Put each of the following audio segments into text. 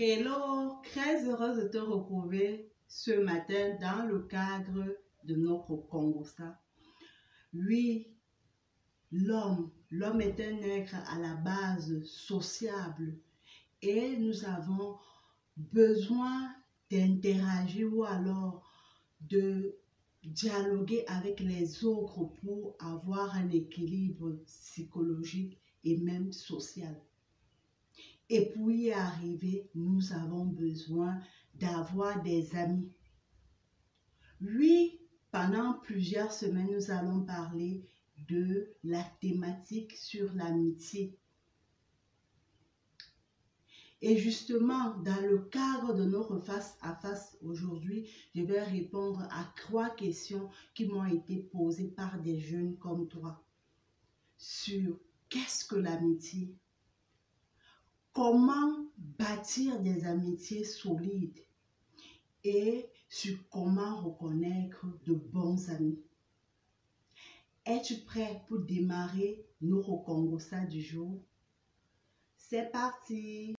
Hello, très heureuse de te retrouver ce matin dans le cadre de notre Congossa. Oui, l'homme est un être à la base sociable et nous avons besoin d'interagir ou alors de dialoguer avec les autres pour avoir un équilibre psychologique et même social. Et pour y arriver, nous avons besoin d'avoir des amis. Oui, pendant plusieurs semaines, nous allons parler de la thématique sur l'amitié. Et justement, dans le cadre de notre face-à-face aujourd'hui, je vais répondre à 3 questions qui m'ont été posées par des jeunes comme toi sur qu'est-ce que l'amitié? Comment bâtir des amitiés solides et sur comment reconnaître de bons amis. Es-tu prêt pour démarrer notre Congossa du jour? C'est parti!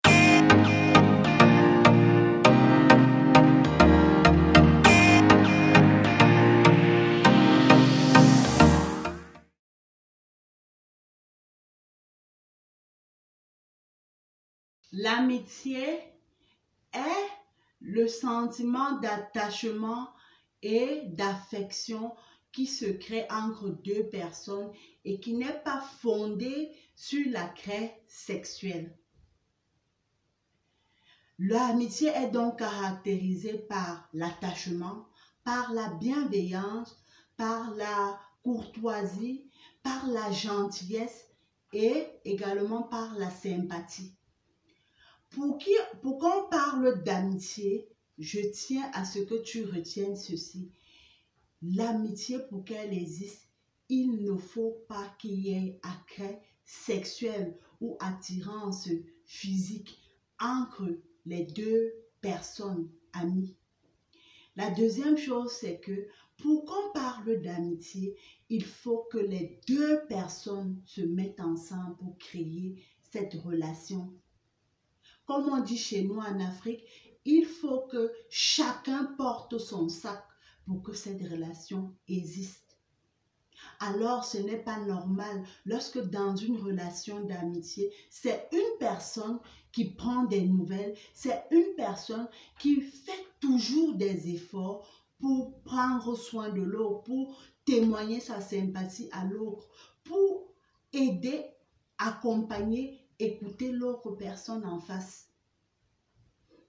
L'amitié est le sentiment d'attachement et d'affection qui se crée entre deux personnes et qui n'est pas fondé sur la craie sexuelle. L'amitié est donc caractérisée par l'attachement, par la bienveillance, par la courtoisie, par la gentillesse et également par la sympathie. Pour qu'on parle d'amitié, je tiens à ce que tu retiennes ceci. L'amitié, pour qu'elle existe, il ne faut pas qu'il y ait attrait sexuel ou attirance physique entre les deux personnes amies. La deuxième chose, c'est que pour qu'on parle d'amitié, il faut que les deux personnes se mettent ensemble pour créer cette relation. Comme on dit chez nous en Afrique, il faut que chacun porte son sac pour que cette relation existe. Alors, ce n'est pas normal lorsque dans une relation d'amitié, c'est une personne qui prend des nouvelles, c'est une personne qui fait toujours des efforts pour prendre soin de l'autre, pour témoigner sa sympathie à l'autre, pour aider, accompagner, écouter l'autre personne en face.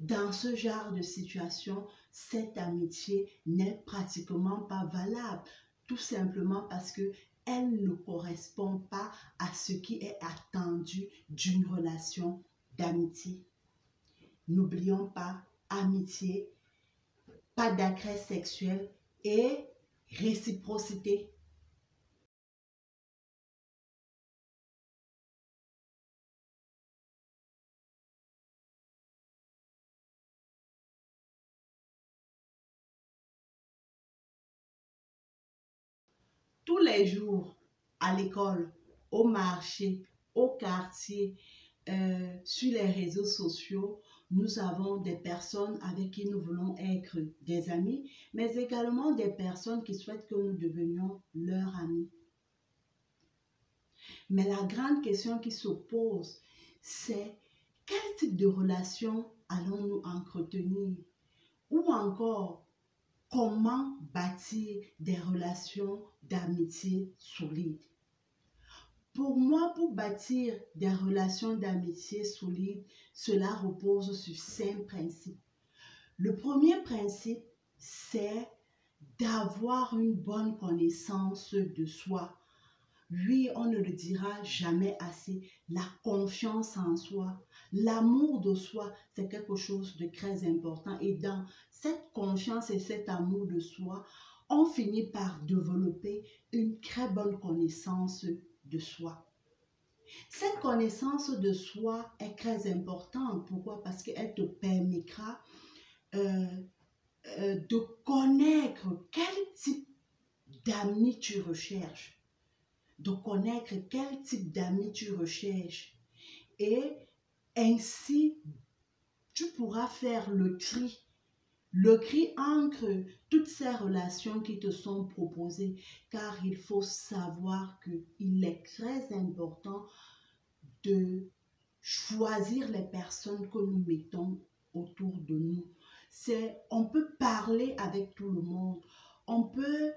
Dans ce genre de situation, cette amitié n'est pratiquement pas valable, tout simplement parce qu'elle ne correspond pas à ce qui est attendu d'une relation d'amitié. N'oublions pas, amitié, pas d'attrait sexuel et réciprocité. Tous les jours, à l'école, au marché, au quartier, sur les réseaux sociaux, nous avons des personnes avec qui nous voulons être des amis, mais également des personnes qui souhaitent que nous devenions leurs amis. Mais la grande question qui se pose, c'est quel type de relation allons-nous entretenir? Ou encore, comment bâtir des relations d'amitié solides? Pour moi, pour bâtir des relations d'amitié solides, cela repose sur 5 principes. Le premier principe, c'est d'avoir une bonne connaissance de soi. Oui, on ne le dira jamais assez, la confiance en soi, l'amour de soi, c'est quelque chose de très important. Et dans cette confiance et cet amour de soi, on finit par développer une très bonne connaissance de soi. Cette connaissance de soi est très importante. Pourquoi? Parce qu'elle te permettra de connaître quel type d'amis tu recherches. De connaître quel type d'amis tu recherches. Et ainsi, tu pourras faire le tri entre toutes ces relations qui te sont proposées, car il faut savoir qu'il est très important de choisir les personnes que nous mettons autour de nous. On peut parler avec tout le monde, on peut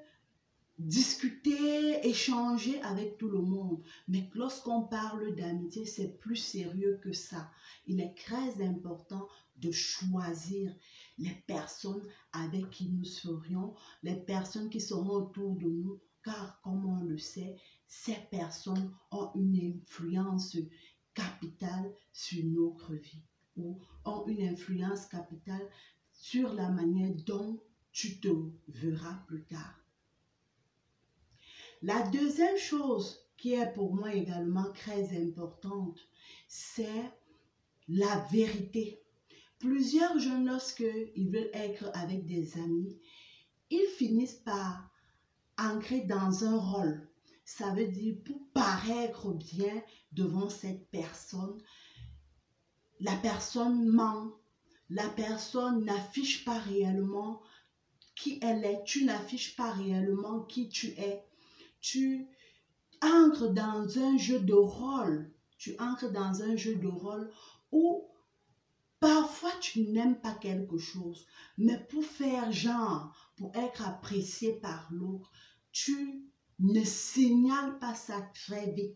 discuter, échanger avec tout le monde, mais lorsqu'on parle d'amitié, c'est plus sérieux que ça. Il est très important de choisir les personnes avec qui nous serions, les personnes qui seront autour de nous, car comme on le sait, ces personnes ont une influence capitale sur notre vie, ou ont une influence capitale sur la manière dont tu te verras plus tard. La deuxième chose qui est pour moi également très importante, c'est la vérité. Plusieurs jeunes, lorsqu'ils veulent être avec des amis, ils finissent par ancrer dans un rôle. Ça veut dire pour paraître bien devant cette personne, la personne ment, la personne n'affiche pas réellement qui elle est, tu n'affiches pas réellement qui tu es. Tu entres dans un jeu de rôle, où parfois tu n'aimes pas quelque chose, mais pour faire genre, pour être apprécié par l'autre, tu ne signales pas ça très vite.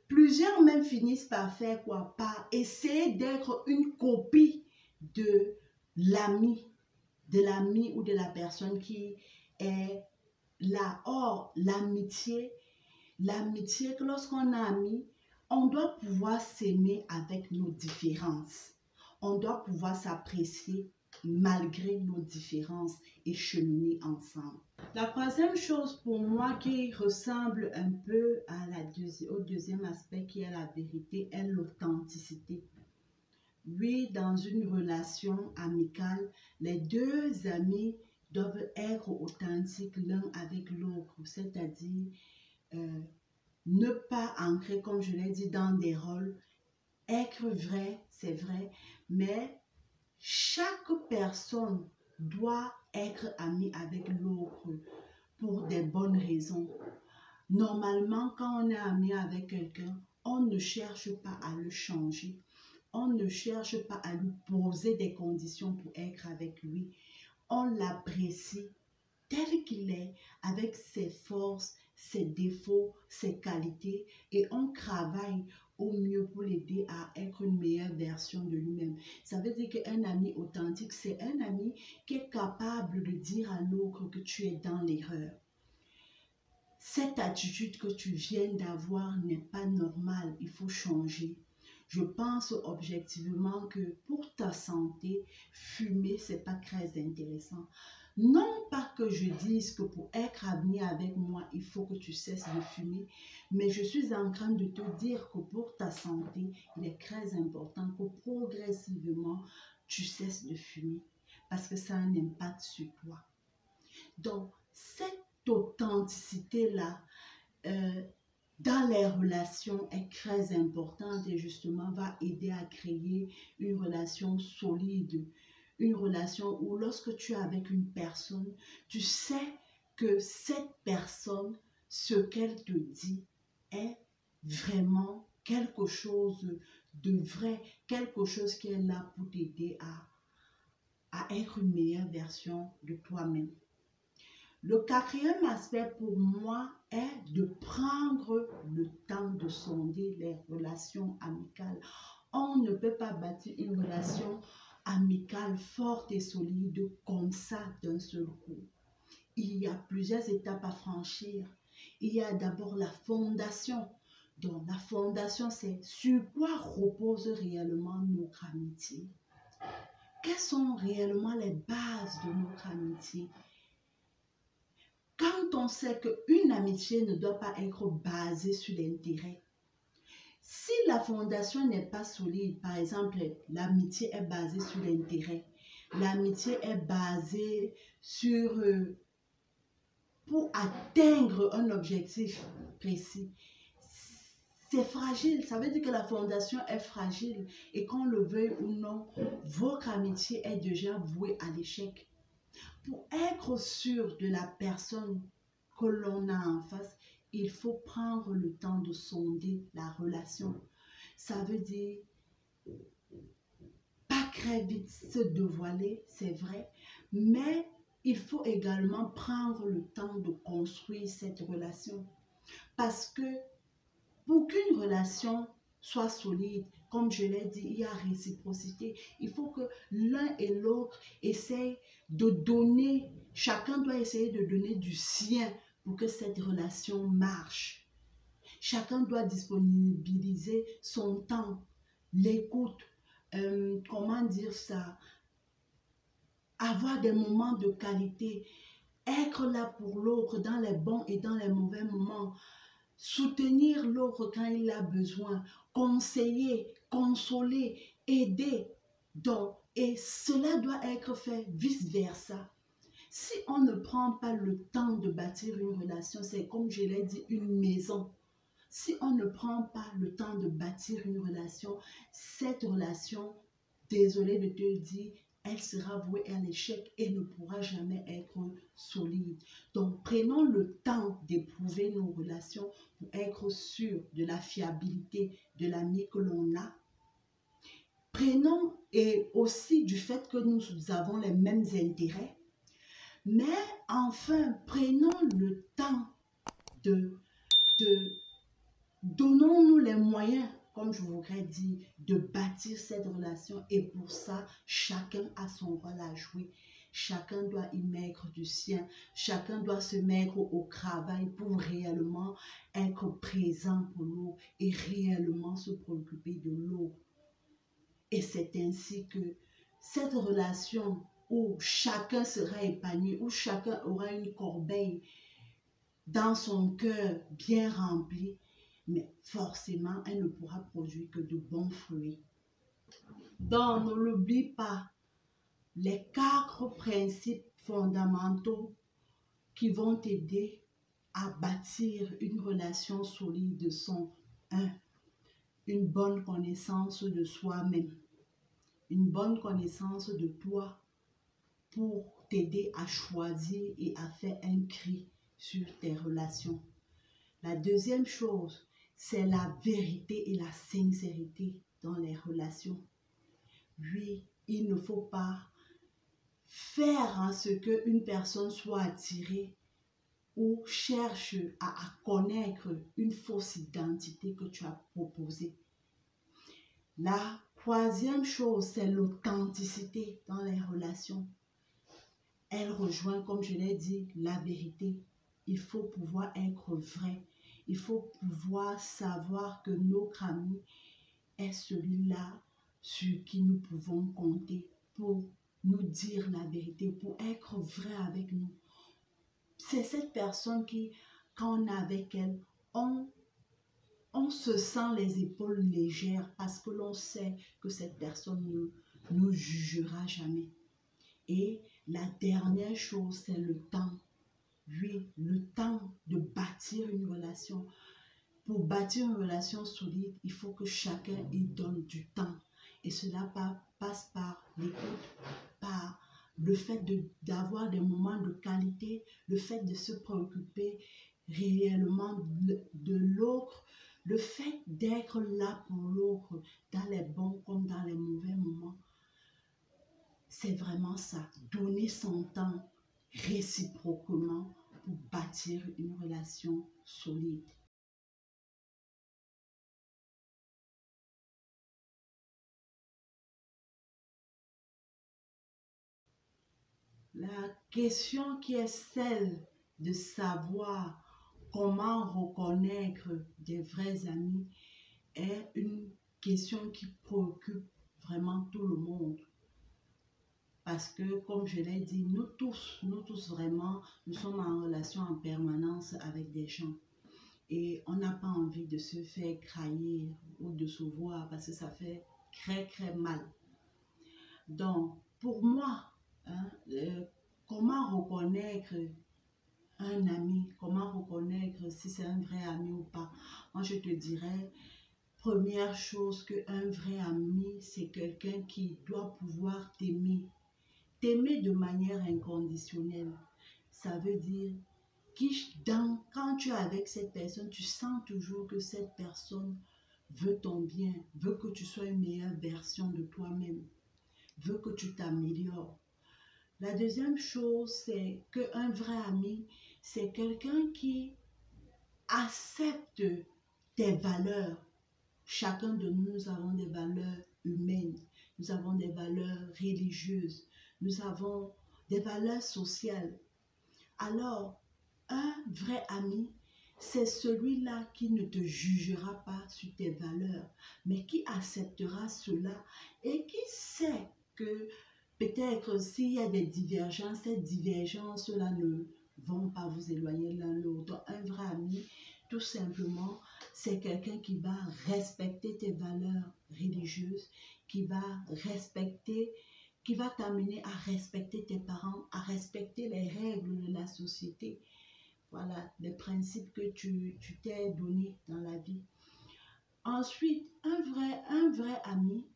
Plusieurs même finissent par faire quoi? Par essayer d'être une copie de l'ami ou de la personne qui est là. Or, l'amitié, que lorsqu'on a ami, on doit pouvoir s'aimer avec nos différences. On doit pouvoir s'apprécier malgré nos différences et cheminer ensemble. La troisième chose pour moi qui ressemble un peu au deuxième aspect qui est la vérité est l'authenticité. Oui, dans une relation amicale, les deux amis doivent être authentiques l'un avec l'autre, c'est-à-dire ne pas ancrer, comme je l'ai dit, dans des rôles. Être vrai, c'est vrai, mais chaque personne doit être amie avec l'autre pour des bonnes raisons. Normalement, quand on est ami avec quelqu'un, on ne cherche pas à le changer. On ne cherche pas à lui poser des conditions pour être avec lui. On l'apprécie tel qu'il est, avec ses forces, ses défauts, ses qualités, et on travaille au mieux pour l'aider à être une meilleure version de lui-même. Ça veut dire qu'un ami authentique, c'est un ami qui est capable de dire à l'autre que tu es dans l'erreur. Cette attitude que tu viens d'avoir n'est pas normale, il faut changer. Je pense objectivement que pour ta santé, fumer, ce n'est pas très intéressant. Non pas que je dise que pour être ami avec moi, il faut que tu cesses de fumer, mais je suis en train de te dire que pour ta santé, il est très important que progressivement, tu cesses de fumer parce que ça a un impact sur toi. Donc, cette authenticité-là, dans les relations est très importante et justement va aider à créer une relation solide, une relation où lorsque tu es avec une personne, tu sais que cette personne, ce qu'elle te dit est vraiment quelque chose de vrai, quelque chose qui est là pour t'aider à être une meilleure version de toi-même. Le quatrième aspect pour moi est de prendre le temps de sonder les relations amicales. On ne peut pas bâtir une relation amicale forte et solide comme ça d'un seul coup. Il y a plusieurs étapes à franchir. Il y a d'abord la fondation. Donc la fondation, c'est sur quoi repose réellement notre amitié. Quelles sont réellement les bases de notre amitié? Quand on sait qu'une amitié ne doit pas être basée sur l'intérêt, si la fondation n'est pas solide, par exemple, l'amitié est basée sur l'intérêt, l'amitié est basée sur, pour atteindre un objectif précis, c'est fragile. Ça veut dire que la fondation est fragile. Et qu'on le veuille ou non, votre amitié est déjà vouée à l'échec. Pour être sûr de la personne que l'on a en face, il faut prendre le temps de sonder la relation. Ça veut dire pas très vite se dévoiler, c'est vrai, mais il faut également prendre le temps de construire cette relation. Parce que pour qu'une relation soit solide, comme je l'ai dit, il y a réciprocité. Il faut que l'un et l'autre essayent de donner, chacun doit essayer de donner du sien pour que cette relation marche. Chacun doit disponibiliser son temps, l'écoute, comment dire ça, avoir des moments de qualité, être là pour l'autre dans les bons et dans les mauvais moments, soutenir l'autre quand il a besoin, conseiller, consoler, aider. Donc, et cela doit être fait vice-versa. Si on ne prend pas le temps de bâtir une relation, c'est comme je l'ai dit, une maison. Si on ne prend pas le temps de bâtir une relation, cette relation, désolé de te dire, elle sera vouée à l'échec et ne pourra jamais être solide. Donc, prenons le temps d'éprouver nos relations pour être sûr de la fiabilité de l'ami que l'on a. Prenons et aussi du fait que nous avons les mêmes intérêts. Mais enfin, prenons le temps de donnons-nous les moyens, comme je voudrais dire, de bâtir cette relation. Et pour ça, chacun a son rôle à jouer. Chacun doit y mettre du sien. Chacun doit se mettre au travail pour réellement être présent pour l'autre et réellement se préoccuper de l'autre. Et c'est ainsi que cette relation où chacun sera épanoui, où chacun aura une corbeille dans son cœur bien remplie, mais forcément, elle ne pourra produire que de bons fruits. Donc, ne l'oublie pas, les 4 principes fondamentaux qui vont t'aider à bâtir une relation solide sont 1. Une bonne connaissance de soi-même. Une bonne connaissance de toi pour t'aider à choisir et à faire un cri sur tes relations. La deuxième chose, c'est la vérité et la sincérité dans les relations. Oui, il ne faut pas faire en ce qu'une personne soit attirée ou cherche à connaître une fausse identité que tu as proposée. La troisième chose, c'est l'authenticité dans les relations. Elle rejoint, comme je l'ai dit, la vérité. Il faut pouvoir être vrai. Il faut pouvoir savoir que notre ami est celui-là sur qui nous pouvons compter pour nous dire la vérité, pour être vrai avec nous. C'est cette personne qui, quand on est avec elle, on se sent les épaules légères parce que l'on sait que cette personne ne nous jugera jamais. Et la dernière chose, c'est le temps. Oui, le temps de bâtir une relation. Pour bâtir une relation solide, il faut que chacun y donne du temps. Et cela passe par l'écoute, par le fait d'avoir des moments de qualité, le fait de se préoccuper réellement de l'autre, le fait d'être là pour l'autre dans les bons comme dans les mauvais moments. C'est vraiment ça, donner son temps réciproquement pour bâtir une relation solide. La question qui est celle de savoir comment reconnaître des vrais amis est une question qui préoccupe vraiment tout le monde. Parce que, comme je l'ai dit, nous tous vraiment, nous sommes en relation en permanence avec des gens. Et on n'a pas envie de se faire trahir ou de se voir parce que ça fait très mal. Donc, pour moi, comment reconnaître un ami, comment reconnaître si c'est un vrai ami ou pas? Moi, je te dirais, première chose qu'un vrai ami, c'est quelqu'un qui doit pouvoir t'aimer. T'aimer de manière inconditionnelle. Ça veut dire quand tu es avec cette personne, tu sens toujours que cette personne veut ton bien, veut que tu sois une meilleure version de toi-même, veut que tu t'améliores. La deuxième chose, c'est qu'un vrai ami, c'est quelqu'un qui accepte tes valeurs. Chacun de nous, nous avons des valeurs humaines, nous avons des valeurs religieuses, nous avons des valeurs sociales. Alors, un vrai ami, c'est celui-là qui ne te jugera pas sur tes valeurs, mais qui acceptera cela et qui sait que peut-être s'il y a des divergences, ces divergences-là ne vont pas vous éloigner l'un l'autre. Un vrai ami, tout simplement, c'est quelqu'un qui va respecter tes valeurs religieuses, qui va t'amener à respecter tes parents, à respecter les règles de la société. Voilà, les principes que tu t'es donné dans la vie. Ensuite, un vrai ami,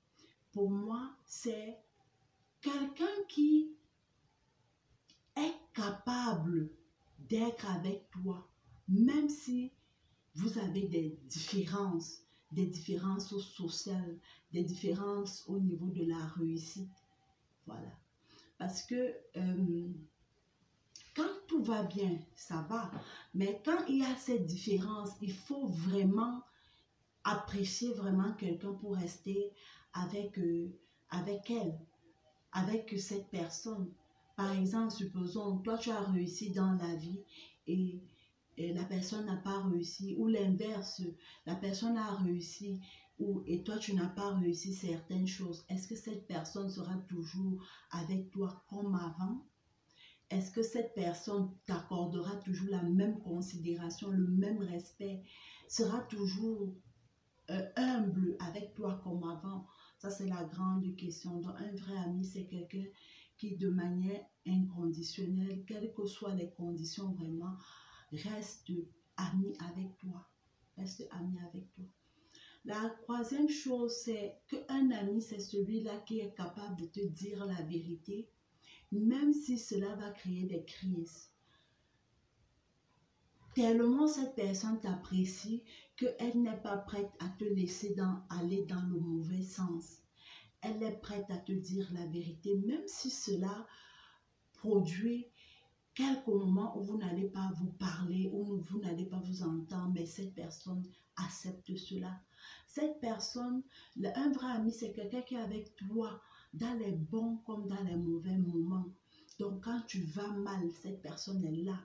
pour moi, c'est quelqu'un qui est capable d'être avec toi, même si vous avez des différences sociales, des différences au niveau de la réussite. Voilà. Parce que quand tout va bien, ça va. Mais quand il y a cette différence, il faut vraiment apprécier vraiment quelqu'un pour rester avec elle, avec cette personne. Par exemple, supposons, toi tu as réussi dans la vie et la personne n'a pas réussi, ou l'inverse, la personne a réussi et toi tu n'as pas réussi certaines choses. Est-ce que cette personne sera toujours avec toi comme avant? Est-ce que cette personne t'accordera toujours la même considération, le même respect, sera toujours humble avec toi comme avant? Ça, c'est la grande question. Donc, un vrai ami, c'est quelqu'un qui, de manière inconditionnelle, quelles que soient les conditions vraiment, reste ami avec toi. Reste ami avec toi. La troisième chose, c'est qu'un ami, c'est celui-là qui est capable de te dire la vérité, même si cela va créer des crises. Tellement cette personne t'apprécie qu'elle n'est pas prête à te laisser aller dans le mauvais sens. Elle est prête à te dire la vérité, même si cela produit quelques moments où vous n'allez pas vous parler, où vous n'allez pas vous entendre, mais cette personne accepte cela. Cette personne, un vrai ami, c'est quelqu'un qui est avec toi dans les bons comme dans les mauvais moments. Donc quand tu vas mal, cette personne est là.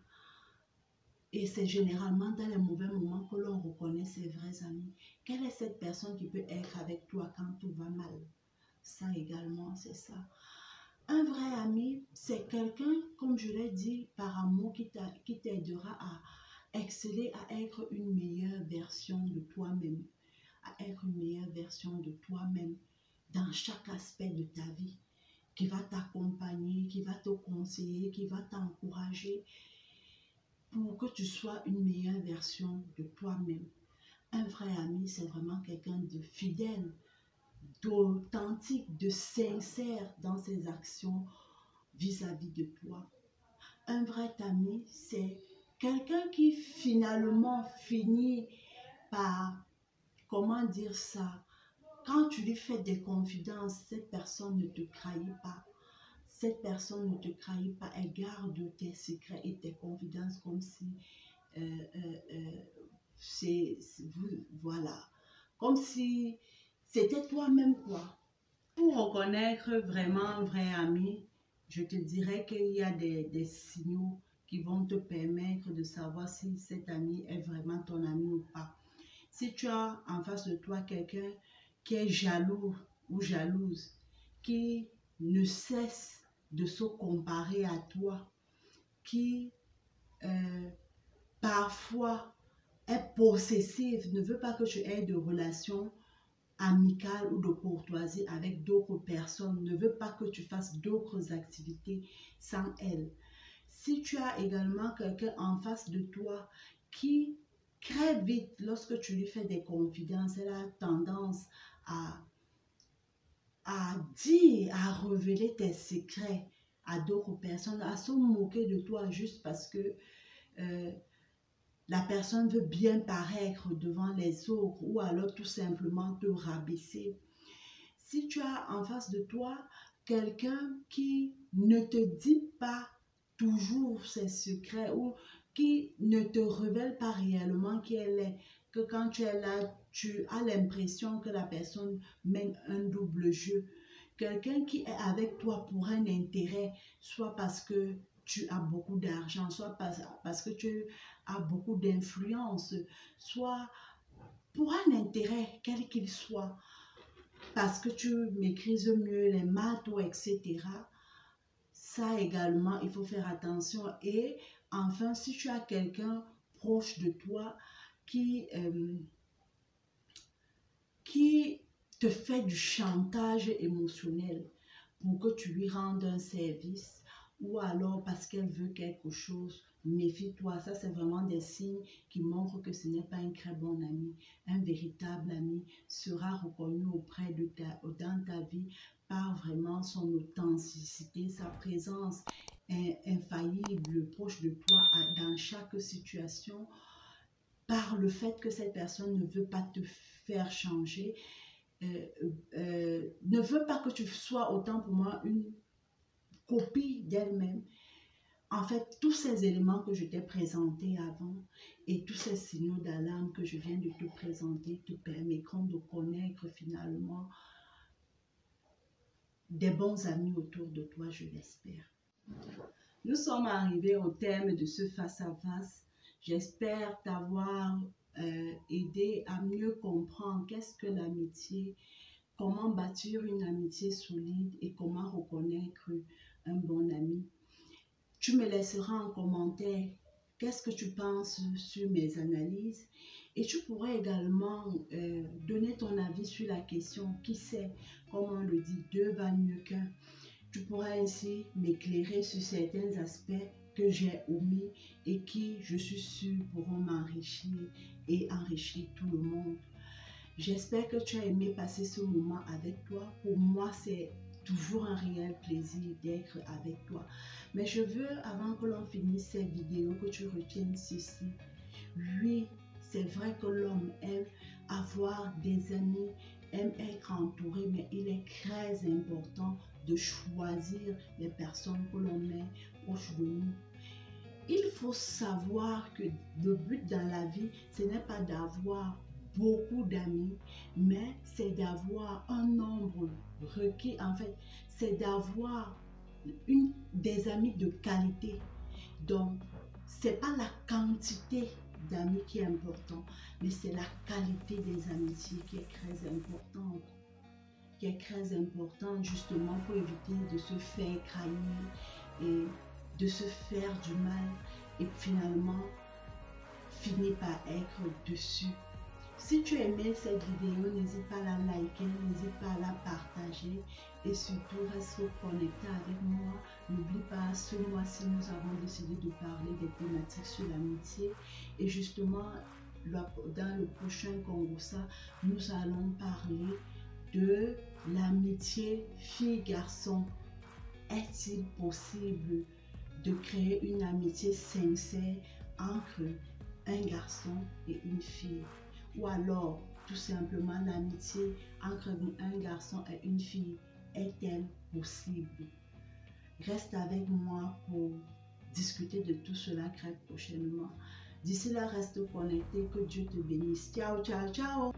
Et c'est généralement dans les mauvais moments que l'on reconnaît ses vrais amis. Quelle est cette personne qui peut être avec toi quand tout va mal? Ça également, c'est ça. Un vrai ami, c'est quelqu'un, comme je l'ai dit, par amour, qui t'aidera à exceller, à être une meilleure version de toi-même. À être une meilleure version de toi-même dans chaque aspect de ta vie. Qui va t'accompagner, qui va te conseiller, qui va t'encourager pour que tu sois une meilleure version de toi-même. Un vrai ami, c'est vraiment quelqu'un de fidèle, d'authentique, de sincère dans ses actions vis-à-vis de toi. Un vrai ami, c'est quelqu'un qui finalement finit par, comment dire ça, quand tu lui fais des confidences, cette personne ne te trahit pas. Cette personne ne te trahit pas, elle garde tes secrets et tes confidences comme si voilà, comme si c'était toi-même quoi. Pour reconnaître vraiment un vrai ami, je te dirais qu'il y a des signaux qui vont te permettre de savoir si cet ami est vraiment ton ami ou pas. Si tu as en face de toi quelqu'un qui est jaloux ou jalouse, qui ne cesse de se comparer à toi, qui parfois est possessive, ne veut pas que tu aies de relations amicales ou de courtoisie avec d'autres personnes, ne veut pas que tu fasses d'autres activités sans elle. Si tu as également quelqu'un en face de toi qui très vite, lorsque tu lui fais des confidences, elle a tendance à dire, à révéler tes secrets à d'autres personnes, à se moquer de toi juste parce que la personne veut bien paraître devant les autres ou alors tout simplement te rabaisser. Si tu as en face de toi quelqu'un qui ne te dit pas toujours ses secrets ou qui ne te révèle pas réellement qui elle est, que quand tu es là, tu as l'impression que la personne mène un double jeu. Quelqu'un qui est avec toi pour un intérêt, soit parce que tu as beaucoup d'argent, soit parce que tu as beaucoup d'influence, soit pour un intérêt, quel qu'il soit, parce que tu maîtrises mieux les maths ou etc. Ça également, il faut faire attention. Et enfin, si tu as quelqu'un proche de toi qui te fait du chantage émotionnel pour que tu lui rendes un service ou alors parce qu'elle veut quelque chose, méfie-toi. Ça, c'est vraiment des signes qui montrent que ce n'est pas un très bon ami. Un véritable ami sera reconnu dans ta vie par vraiment son authenticité, sa présence infaillible proche de toi dans chaque situation, par le fait que cette personne ne veut pas te faire changer, ne veut pas que tu sois autant pour moi une copie d'elle-même. En fait, tous ces éléments que je t'ai présentés avant et tous ces signaux d'alarme que je viens de te présenter te permettront de connaître finalement des bons amis autour de toi, je l'espère. Nous sommes arrivés au terme de ce face-à-face. J'espère t'avoir aidé à mieux comprendre qu'est-ce que l'amitié, comment bâtir une amitié solide et comment reconnaître un bon ami. Tu me laisseras en commentaire qu'est-ce que tu penses sur mes analyses et tu pourrais également donner ton avis sur la question qui sait, comme on le dit, deux va mieux qu'un. Tu pourras ainsi m'éclairer sur certains aspects que j'ai omis et qui, je suis sûre, pourront m'enrichir et enrichir tout le monde. J'espère que tu as aimé passer ce moment avec toi. Pour moi, c'est toujours un réel plaisir d'être avec toi. Mais je veux, avant que l'on finisse cette vidéo, que tu retiennes ceci. Oui, c'est vrai que l'homme aime avoir des amis, aime être entouré, mais il est très important de choisir les personnes que l'on met proches de nous. Il faut savoir que le but dans la vie, ce n'est pas d'avoir beaucoup d'amis, mais c'est d'avoir un nombre requis. En fait, c'est d'avoir des amis de qualité. Donc, c'est pas la quantité d'amis qui est important, mais c'est la qualité des amitiés qui est très importante. Qui est très importante justement pour éviter de se faire trahir et de se faire du mal et finalement finir par être dessus. Si tu aimais cette vidéo, n'hésite pas à la liker, n'hésite pas à la partager et surtout reste connecté avec moi. N'oublie pas, ce mois-ci, nous avons décidé de parler des thématiques sur l'amitié et justement, dans le prochain Congossa, nous allons parler de l'amitié fille-garçon. Est-il possible de créer une amitié sincère entre un garçon et une fille? Ou alors, tout simplement, l'amitié entre un garçon et une fille est-elle possible? Reste avec moi pour discuter de tout cela très prochainement. D'ici là, reste connecté. Que Dieu te bénisse. Ciao, ciao, ciao!